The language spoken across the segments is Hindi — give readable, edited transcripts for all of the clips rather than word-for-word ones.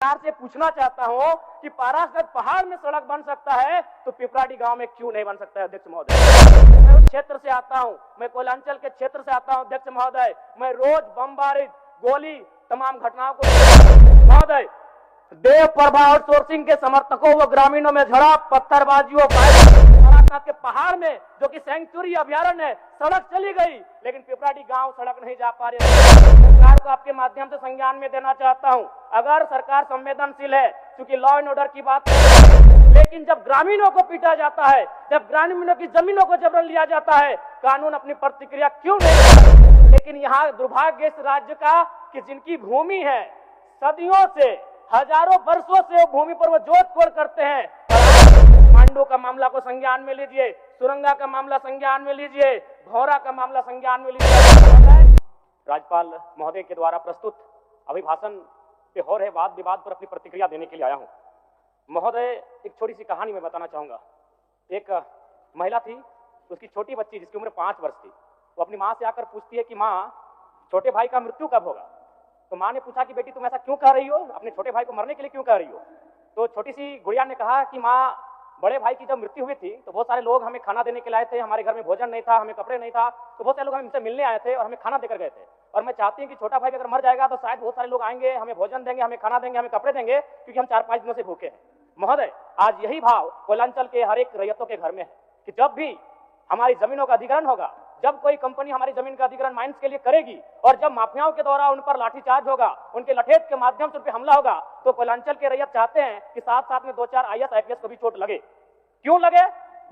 सरकार से पूछना चाहता हूं कि पाराशर पहाड़ में सड़क बन सकता है तो पिपराडी गांव में क्यों नहीं बन सकता है अध्यक्ष महोदय। मैं उस क्षेत्र से आता हूं, मैं कोयलांचल के क्षेत्र से आता हूं अध्यक्ष महोदय। मैं रोज बमबारी गोली तमाम घटनाओं को महोदय देव प्रभा आउटसोर्सिंग के समर्थकों व ग्रामीणों में झड़प, पत्थरबाजियों, तारानाथ के पहाड़ में जो कि सेंचुरी अभ्यारण्य है सड़क चली गई, लेकिन पिपराडी गांव सड़क नहीं जा पा रही। सरकार को आपके माध्यम से संज्ञान में देना चाहता हूं, अगर सरकार संवेदनशील है, क्योंकि लॉ एंड ऑर्डर की बात है, लेकिन जब ग्रामीणों को पीटा जाता है, जब ग्रामीणों की जमीनों को जबरन लिया जाता है, कानून अपनी प्रतिक्रिया क्यों नहीं। लेकिन यहाँ दुर्भाग्य इस राज्य का कि जिनकी भूमि है, सदियों से हजारों वर्षों से भूमि पर वो जोत तोड़ करते हैं। मांडू का मामला को संज्ञान में लीजिए, सुरंगा का मामला संज्ञान में लीजिए, भौरा का मामला संज्ञान में लीजिए। राज्यपाल महोदय के द्वारा प्रस्तुत अभिभाषण पे हो रहे वाद विवाद पर अपनी प्रतिक्रिया देने के लिए आया हूं। महोदय, एक छोटी सी कहानी मैं बताना चाहूंगा। एक महिला थी, उसकी छोटी बच्ची जिसकी उम्र 5 वर्ष थी, वो अपनी माँ से आकर पूछती है कि माँ, छोटे भाई का मृत्यु कब होगा। तो माँ ने पूछा कि बेटी तुम ऐसा क्यों कह रही हो, अपने छोटे भाई को मरने के लिए क्यों कह रही हो। तो छोटी सी गुड़िया ने कहा कि माँ, बड़े भाई की जब मृत्यु हुई थी तो बहुत सारे लोग हमें खाना देने के लिए आए थे, हमारे घर में भोजन नहीं था, हमें कपड़े नहीं था, तो बहुत सारे लोग हमसे मिलने आए थे और हमें खाना देकर गए थे। और मैं चाहती हूँ कि छोटा भाई अगर मर जाएगा तो शायद बहुत सारे लोग आएंगे, हमें भोजन देंगे, हमें खाना देंगे, हमें कपड़े देंगे, क्योंकि हम 4-5 दिनों से भूखे हैं। महोदय, आज यही भाव कोयलांचल के हर एक रैयतों के घर में है कि जब भी हमारी जमीनों का अधिग्रहण होगा, जब कोई कंपनी हमारी जमीन का अधिग्रहण माइंस के लिए करेगी और जब माफियाओं के द्वारा उन पर लाठीचार्ज होगा, उनके लठेत के माध्यम से उन पर हमला होगा, तो कोयलांचल के रैयत चाहते हैं कि साथ साथ में 2-4 IAS IPS को भी चोट लगे। क्यों लगे?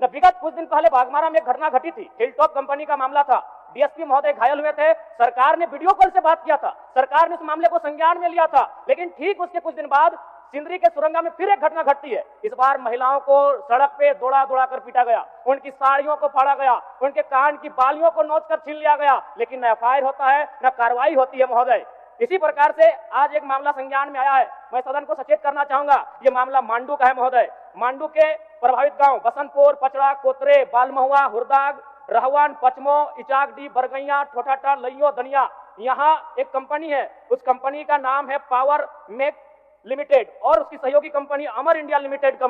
न विगत कुछ दिन पहले बागमारा में एक घटना घटी थी, हिलटॉप कंपनी का मामला था, DSP महोदय घायल हुए थे, सरकार ने वीडियो कॉल से बात किया था, सरकार ने इस मामले को संज्ञान में लिया था, लेकिन ठीक उसके कुछ दिन बाद सिंदरी के सुरंगा में फिर एक घटना घटती है। इस बार महिलाओं को सड़क पे दौड़ा दौड़ा कर पीटा गया, उनकी साड़ियों को फाड़ा गया, उनके कान की बालियों को नोच कर छीन लिया गया, लेकिन न FIR होता है न कार्रवाई होती है। महोदय, इसी प्रकार से आज एक मामला संज्ञान में आया है, मैं सदन को सचेत करना चाहूंगा। ये मामला मांडू का है महोदय। मांडू के प्रभावित गांव बसंतपुर, पचड़ा, कोतरे, बालमहुआ, हुरदाग, रहवान, पचमो, इचाकडी, बरगैया, ठोठाटा, लइयो, दनिया, यहाँ एक कंपनी है, उस कंपनी का नाम है पावर मेक लिमिटेड और उसकी सहयोगी कंपनी अमर इंडिया लिमिटेड।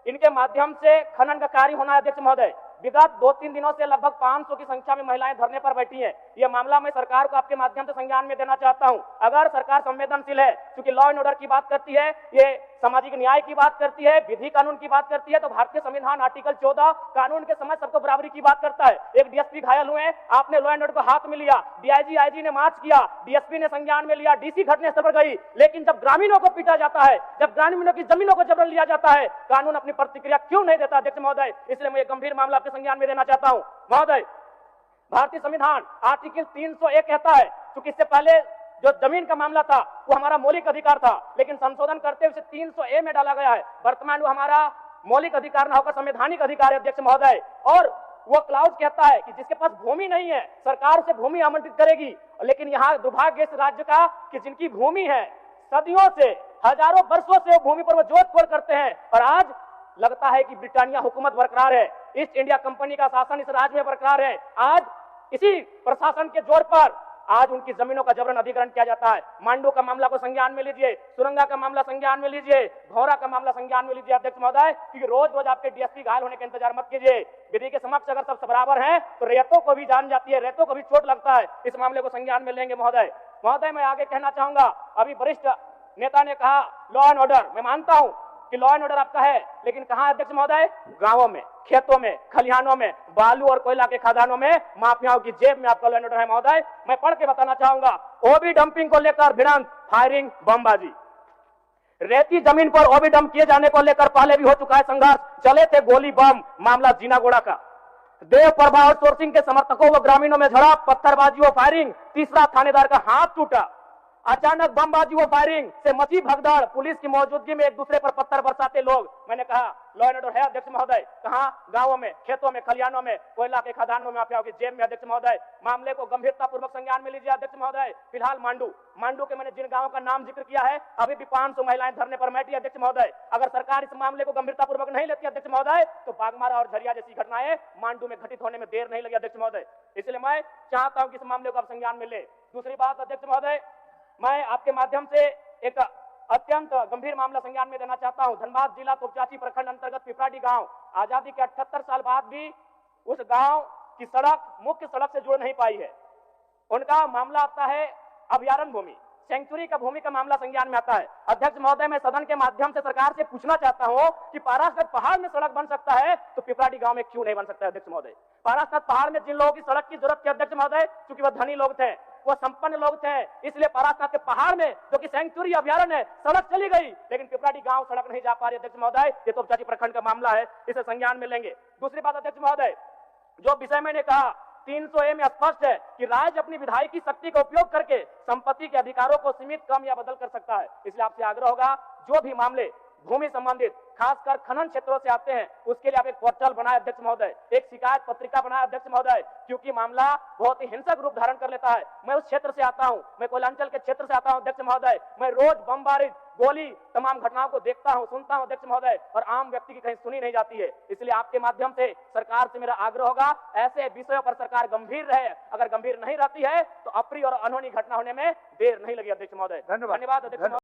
इनके माध्यम से खनन का कार्य होना है अध्यक्ष महोदय। विगत 2-3 दिनों से लगभग 500 की संख्या में महिलाएं धरने पर बैठी हैं। यह मामला मैं सरकार को आपके माध्यम से संज्ञान में देना चाहता हूं। अगर सरकार संवेदनशील है, क्योंकि लॉ एंड ऑर्डर की बात करती है, ये सामाजिक न्याय की बात करती है, विधि कानून की बात करती है, तो भारतीय संविधान आर्टिकल 14 कानून के समय सबको बराबरी की बात करता है। एक DSP घायल हुए, आपने लॉ एंड ऑर्डर को हाथ में लिया, DIG IG ने मार्च किया, DSP ने संज्ञान में लिया, DC घटनास्थल पर गई, लेकिन जब ग्रामीणों को पीटा जाता है, जब ग्रामीणों की जमीनों को जबरन लिया जाता है, कानून अपनी प्रतिक्रिया क्यों नहीं देता अध्यक्ष महोदय। इसलिए मैं एक गंभीर मामला आपके संज्ञान में देना चाहता हूं। महोदय, भारतीय संविधान आर्टिकल 301 कहता है, क्योंकि इससे पहले जो जमीन का मामला था वो हमारा मौलिक अधिकार था, लेकिन संशोधन करते हुए 300A में डाला गया है। वर्तमान वो हमारा मौलिक अधिकार न होकर संवैधानिक अधिकार है अध्यक्ष महोदय। और वो क्लाउज कहता है कि जिसके पास भूमि नहीं है सरकार उसे भूमि आवंटित करेगी, लेकिन यहाँ दुर्भाग्य इस राज्य का कि जिनकी भूमि है, सदियों से हजारों वर्षों से भूमि पर वो जोत तोड़ करते हैं, और आज लगता है कि ब्रिटानिया हुकूमत बरकरार है, ईस्ट इंडिया कंपनी का शासन इस राज्य में बरकरार है। आज इसी प्रशासन के जोर पर आज उनकी जमीनों का जबरन अधिग्रहण किया जाता है। मांडू का मामला को संज्ञान में लीजिए, सुरंगा का मामला संज्ञान में लीजिए, भौरा का मामला संज्ञान में लीजिए अध्यक्ष महोदय, क्योंकि रोज रोज आपके DSP घायल होने का इंतजार मत कीजिए। विधि के समक्ष अगर सब बराबर हैं तो रैयतों को भी जान जाती है, रैयतों को भी चोट लगता है। इस मामले को संज्ञान में लेंगे महोदय। महोदय, मैं आगे कहना चाहूंगा, अभी वरिष्ठ नेता ने कहा लॉ एंड ऑर्डर, मैं मानता हूं कि लॉ एंड ऑर्डर आपका है, लेकिन कहां अध्यक्ष महोदय? गांवों में, खेतों में, खलिहानों में, बालू और कोयला के खदानों में, माफियाओं की जेब में आपका लॉ एंड ऑर्डर है महोदय। मैं पढ़ के बताना चाहूंगा, ओबी डंपिंग को लेकर भिड़ंत, फायरिंग, बमबाजी, रेती जमीन पर ओबी डंप किए जाने को लेकर पहले भी हो चुका है संघर्ष, चले थे गोली बम, मामला जीनागोड़ा का। देव प्रभा आउटसोर्सिंग के समर्थकों व ग्रामीणों में झड़प, पत्थरबाजी व फायरिंग, तीसरा थानेदार का हाथ टूटा। अचानक बमबाजी व फायरिंग से मची भगदड़, पुलिस की मौजूदगी में एक दूसरे पर पत्थर बरसाते लोग। मैंने कहा लॉ एंड ऑर्डर है अध्यक्ष महोदय। कहां? गांवों में, खेतों में, खलिहानों में, कोयला के खदानों में, माफियाओं की जेब में अध्यक्ष महोदय। मामले को गंभीरता पूर्वक संज्ञान में लीजिए अध्यक्ष महोदय। फिलहाल मांडू के मैंने जिन गांवों का नाम जिक्र किया है, अभी भी 500 महिलाएं धरने पर बैठी अध्यक्ष महोदय। अगर सरकार इस मामले को गंभीरता पूर्वक नहीं लेती अध्यक्ष महोदय, तो बागमारा और झरिया जैसी घटनाएं मांडू में घटित होने में देर नहीं लगी अध्यक्ष महोदय। इसलिए मैं चाहता हूं कि इस मामले को आप संज्ञान में ले। दूसरी बात अध्यक्ष महोदय, मैं आपके माध्यम से एक अत्यंत गंभीर मामला संज्ञान में देना चाहता हूं। धनबाद जिला तोपचाची प्रखंड अंतर्गत पिपराडी गांव आजादी के 78 साल बाद भी उस गांव की सड़क मुख्य सड़क से जुड़ नहीं पाई है। उनका मामला आता है अभयारण्य भूमि, सेंचुरी का भूमि का मामला संज्ञान में आता है। अध्यक्ष महोदय, मैं सदन के माध्यम से सरकार से पूछना चाहता हूं कि पारासगंज पहाड़ में सड़क बन सकता है तो पिपराडी गांव में क्यों नहीं बन सकता है अध्यक्ष महोदय? पारासगंज पहाड़ में जिन लोगों की सड़क की जरूरत थी अध्यक्ष महोदय, क्योंकि वह धनी लोग थे, वो संपन्न लोग थे, इसलिए पारासगंज के पहाड़ में जो कि सेंचुरी अभयारण्य है सड़क चली गई, लेकिन पिपराडी गांव सड़क नहीं जा पा रही अध्यक्ष महोदय। ये तोपचाची प्रखंड का मामला है, इसे संज्ञान में लेंगे। दूसरी बात अध्यक्ष महोदय, जो विषय मैंने कहा 300A में स्पष्ट है कि राज्य अपनी विधायकी शक्ति का उपयोग करके संपत्ति के अधिकारों को सीमित, कम या बदल कर सकता है। इसलिए आपसे आग्रह होगा, जो भी मामले भूमि संबंधित खासकर खनन क्षेत्रों से आते हैं उसके लिए आप एक पोर्टल बनाए अध्यक्ष महोदय, एक शिकायत पत्रिका बनाए अध्यक्ष महोदय, क्योंकि मामला बहुत ही हिंसक रूप धारण कर लेता है। मैं उस क्षेत्र से आता हूं, मैं कोयलांचल के क्षेत्र से आता हूं अध्यक्ष महोदय। मैं रोज बमबारी, गोली, तमाम घटनाओं को देखता हूं, सुनता हूं अध्यक्ष महोदय, और आम व्यक्ति की कहीं सुनी नहीं जाती है। इसलिए आपके माध्यम से सरकार से मेरा आग्रह होगा, ऐसे विषयों पर सरकार गंभीर रहे। अगर गंभीर नहीं रहती है तो अप्रिय और अनहोनी घटना होने में देर नहीं लगी अध्यक्ष महोदय। धन्यवाद अध्यक्ष।